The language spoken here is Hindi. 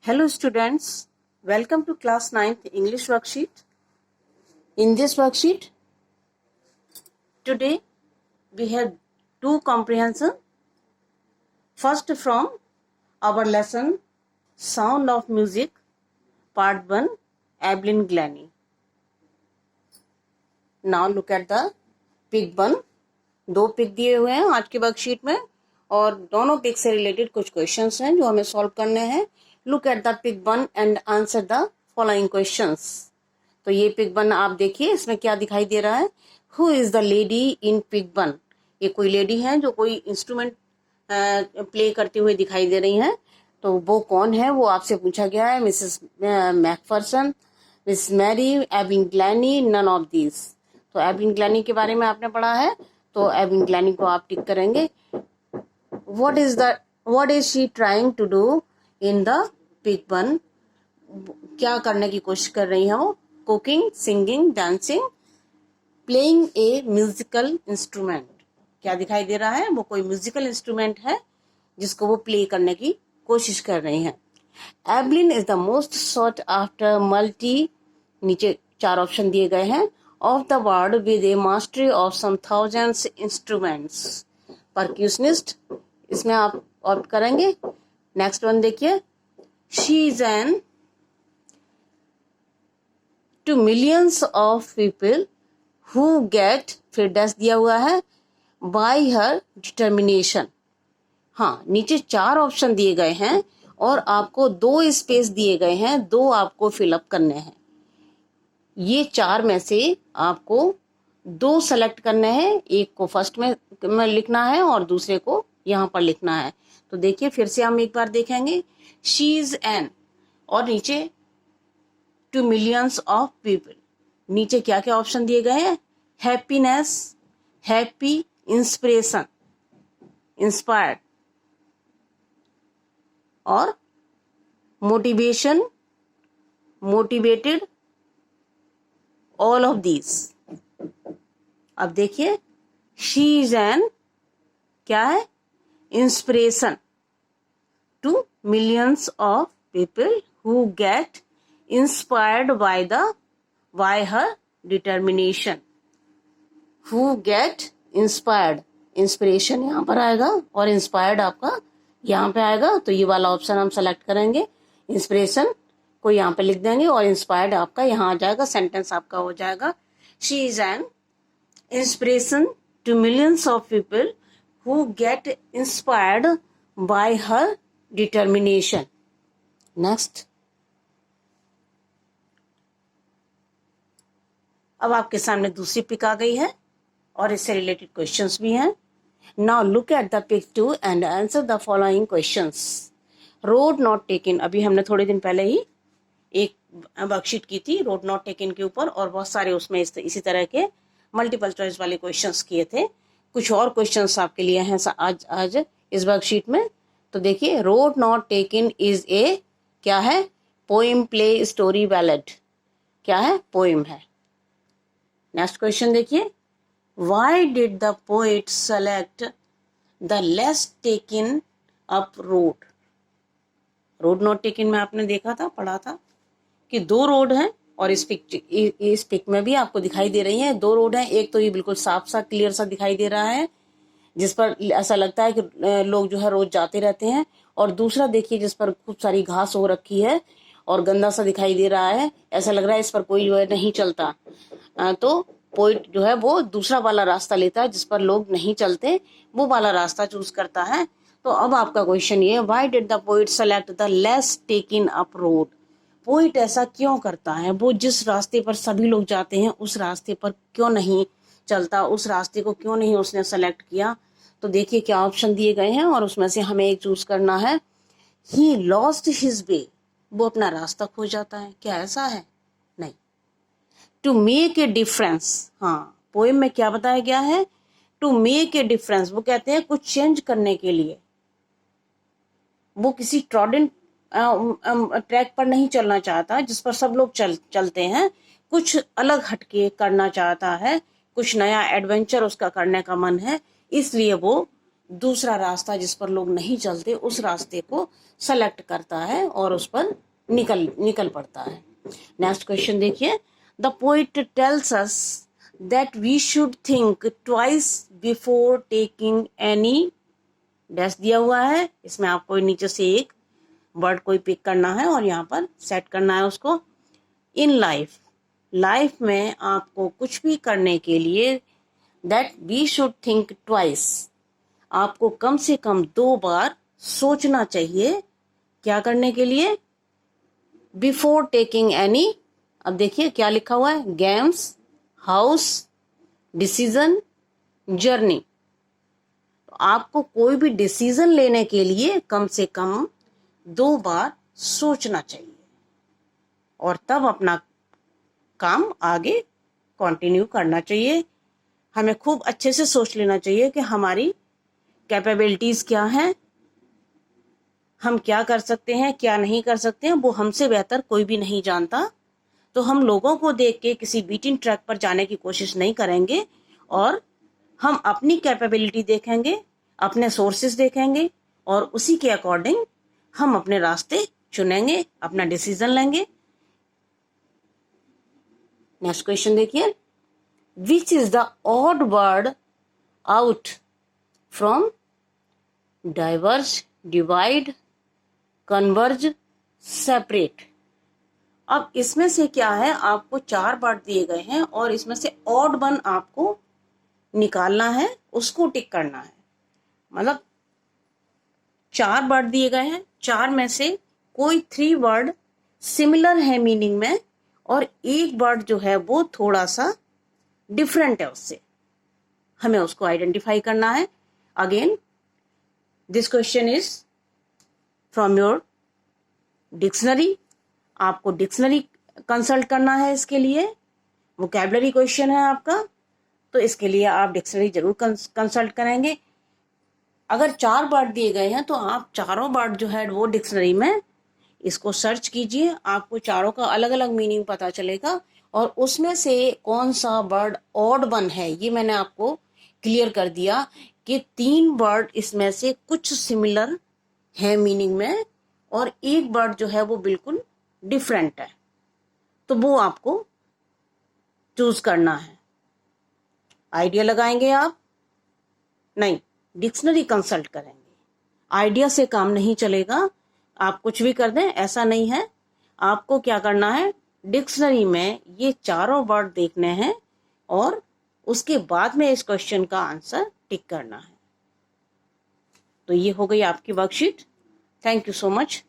Hello students, welcome to class 9th English worksheet. In this worksheet, today we have two comprehension. First from our lesson Sound of Music, Part 1, Evelyn Glennie. Now look at the pick 1. दो पिक दिए हुए हैं आज के वर्कशीट में और दोनों पिक से रिलेटेड कुछ क्वेश्चंस हैं जो हमें सॉल्व करने हैं. Look at the pic 1 and answer the following questions. तो ये पिक 1 आप देखिए, इसमें क्या दिखाई दे रहा है. Who is the lady in pic 1. ये कोई लेडी है जो कोई इंस्ट्रूमेंट प्ले करते हुए दिखाई दे रही हैं. तो वो कौन है वो आपसे पूछा गया है. Mrs McPherson, Miss Mary, Evelyn Glennie, none of these. तो एवलिन ग्लैनी के बारे में आपने पढ़ा है तो एवलिन ग्लैनी को आप टिक करेंगे. what is she trying to do in the pic 1. क्या करने की कोशिश कर रही है वो. Cooking, singing, dancing, playing a musical instrument. क्या दिखाई दे रहा है, वो कोई म्यूजिकल इंस्ट्रूमेंट है जिसको वो प्ले करने की कोशिश कर रही हैं. Evelyn is the most sought after multi, नीचे 4 ऑप्शन दिए गए हैं, of the world with a mastery of some thousands instruments. Percussionist, इसमें आप ऑप्ट करेंगे. नेक्स्ट वन देखिए. She is an to millions of people who get, फिर डैश दिया हुआ है, by her determination. हाँ, नीचे 4 ऑप्शन दिए गए हैं और आपको 2 स्पेस दिए गए हैं, 2 आपको फिलअप करने हैं. ये 4 में से आपको 2 सेलेक्ट करने हैं. एक को फर्स्ट में लिखना है और दूसरे को यहाँ पर लिखना है. तो देखिए फिर से हम एक बार देखेंगे. शी इज एन और नीचे टू मिलियंस ऑफ पीपल. नीचे क्या क्या ऑप्शन दिए गए हैं. हैप्पीनेस, हैप्पी, इंस्पिरेशन, इंस्पायर्ड और motivation, motivated, all of these. अब देखिए शी इज एन क्या है, inspiration to millions of people who get inspired by her determination. Who get inspired, inspiration यहाँ पर आएगा और इंस्पायर्ड आपका यहाँ पे आएगा. तो ये वाला ऑप्शन हम सेलेक्ट करेंगे. इंस्पिरेशन को यहाँ पे लिख देंगे और इंस्पायर्ड आपका यहाँ आ जाएगा. सेंटेंस आपका हो जाएगा. She is an inspiration to millions of people who get inspired by her determination. Next. अब आपके सामने दूसरी पिक आ गई है और इससे रिलेटेड क्वेश्चंस भी हैं. Now look at the pic 2 and answer the following questions. Road not taken, अभी हमने थोड़े दिन पहले ही एक वर्कशीट की थी रोड नॉट टेकन के ऊपर और बहुत सारे उसमें इसी तरह के मल्टीपल चॉइस वाले क्वेश्चंस किए थे. कुछ और क्वेश्चंस आपके लिए हैं आज इस वर्कशीट में. तो देखिए road not taken is a क्या है, पोएम, प्ले, स्टोरी, बैलेड. क्या है, पोएम है. नेक्स्ट क्वेश्चन देखिए. Why did the poet select the less taken up road. Road not taken में आपने देखा था, पढ़ा था कि 2 रोड हैं और इस पिक में भी आपको दिखाई दे रही हैं 2 रोड हैं. एक तो ये बिल्कुल साफ सा क्लियर सा दिखाई दे रहा है जिस पर ऐसा लगता है कि लोग जो है रोज जाते रहते हैं, और दूसरा देखिए जिस पर खूब सारी घास हो रखी है और गंदा सा दिखाई दे रहा है. ऐसा लग रहा है इस पर कोई जो है नहीं चलता. तो पोइट जो है वो दूसरा वाला रास्ता लेता है जिस पर लोग नहीं चलते, वो वाला रास्ता चूज करता है. तो अब आपका क्वेश्चन ये है, why did the poet select the less taken up road. Poet ऐसा क्यों करता है, वो जिस रास्ते पर सभी लोग जाते हैं उस रास्ते पर क्यों नहीं चलता, उस रास्ते को क्यों नहीं उसने सेलेक्ट किया. तो देखिए क्या ऑप्शन दिए गए हैं और उसमें से हमें एक चूज करना है. ही लॉस्ट हिज वे, वो अपना रास्ता खो जाता है. क्या ऐसा है, नहीं. टू मेक ए डिफरेंस, हाँ पोएम में क्या बताया गया है, टू मेक ए डिफरेंस. वो कहते हैं कुछ चेंज करने के लिए, वो किसी ट्रॉडन ट्रैक पर नहीं चलना चाहता जिस पर सब लोग चलते हैं. कुछ अलग हटके करना चाहता है, कुछ नया एडवेंचर उसका करने का मन है, इसलिए वो दूसरा रास्ता जिस पर लोग नहीं चलते उस रास्ते को सेलेक्ट करता है और उस पर निकल पड़ता है। नेक्स्ट क्वेश्चन देखिए, the poet tells us that we should think twice before taking any dash दिया हुआ है। इसमें आपको नीचे से एक वर्ड कोई पिक करना है और यहाँ पर सेट करना है उसको। इन लाइफ में आपको कुछ भी करने के लिए that we should think twice, आपको कम से कम 2 बार सोचना चाहिए। क्या करने के लिए? Before taking any. अब देखिए क्या लिखा हुआ है, गेम्स, हाउस, डिसीजन, जर्नी। तो आपको कोई भी डिसीजन लेने के लिए कम से कम 2 बार सोचना चाहिए और तब अपना काम आगे कंटिन्यू करना चाहिए। हमें खूब अच्छे से सोच लेना चाहिए कि हमारी कैपेबिलिटीज क्या हैं, हम क्या कर सकते हैं, क्या नहीं कर सकते हैं, वो हमसे बेहतर कोई भी नहीं जानता। तो हम लोगों को देख के किसी बीटिंग ट्रैक पर जाने की कोशिश नहीं करेंगे और हम अपनी कैपेबिलिटी देखेंगे, अपने सोर्सेज देखेंगे और उसी के अकॉर्डिंग हम अपने रास्ते चुनेंगे, अपना डिसीजन लेंगे। नेक्स्ट क्वेश्चन देखिए, which is the odd word out from diverge, divide, converge, separate. अब इसमें से क्या है, आपको 4 वर्ड दिए गए हैं और इसमें से ऑड वन आपको निकालना है, उसको टिक करना है। मतलब 4 वर्ड दिए गए हैं, 4 में से कोई 3 वर्ड सिमिलर है मीनिंग में और एक वर्ड जो है वो थोड़ा सा डिफरेंट है उससे, हमें उसको आइडेंटिफाई करना है। Again this question is from your dictionary, आपको डिक्शनरी कंसल्ट करना है इसके लिए। वोकैबुलरी क्वेश्चन है आपका, तो इसके लिए आप डिक्शनरी जरूर कंसल्ट करेंगे। अगर 4 वर्ड दिए गए हैं तो आप चारों वर्ड जो है वो डिक्शनरी में इसको सर्च कीजिए, आपको चारों का अलग अलग मीनिंग पता चलेगा और उसमें से कौन सा वर्ड ऑड वन है ये मैंने आपको क्लियर कर दिया कि 3 वर्ड इसमें से कुछ सिमिलर है मीनिंग में और एक वर्ड जो है वो बिल्कुल डिफरेंट है, तो वो आपको चूज करना है। आइडिया लगाएंगे आप? नहीं, डिक्शनरी कंसल्ट करेंगे। आइडिया से काम नहीं चलेगा, आप कुछ भी कर दें ऐसा नहीं है। आपको क्या करना है, डिक्शनरी में ये चारों वर्ड देखने हैं और उसके बाद में इस क्वेश्चन का आंसर टिक करना है। तो ये हो गई आपकी worksheet. Thank you so much.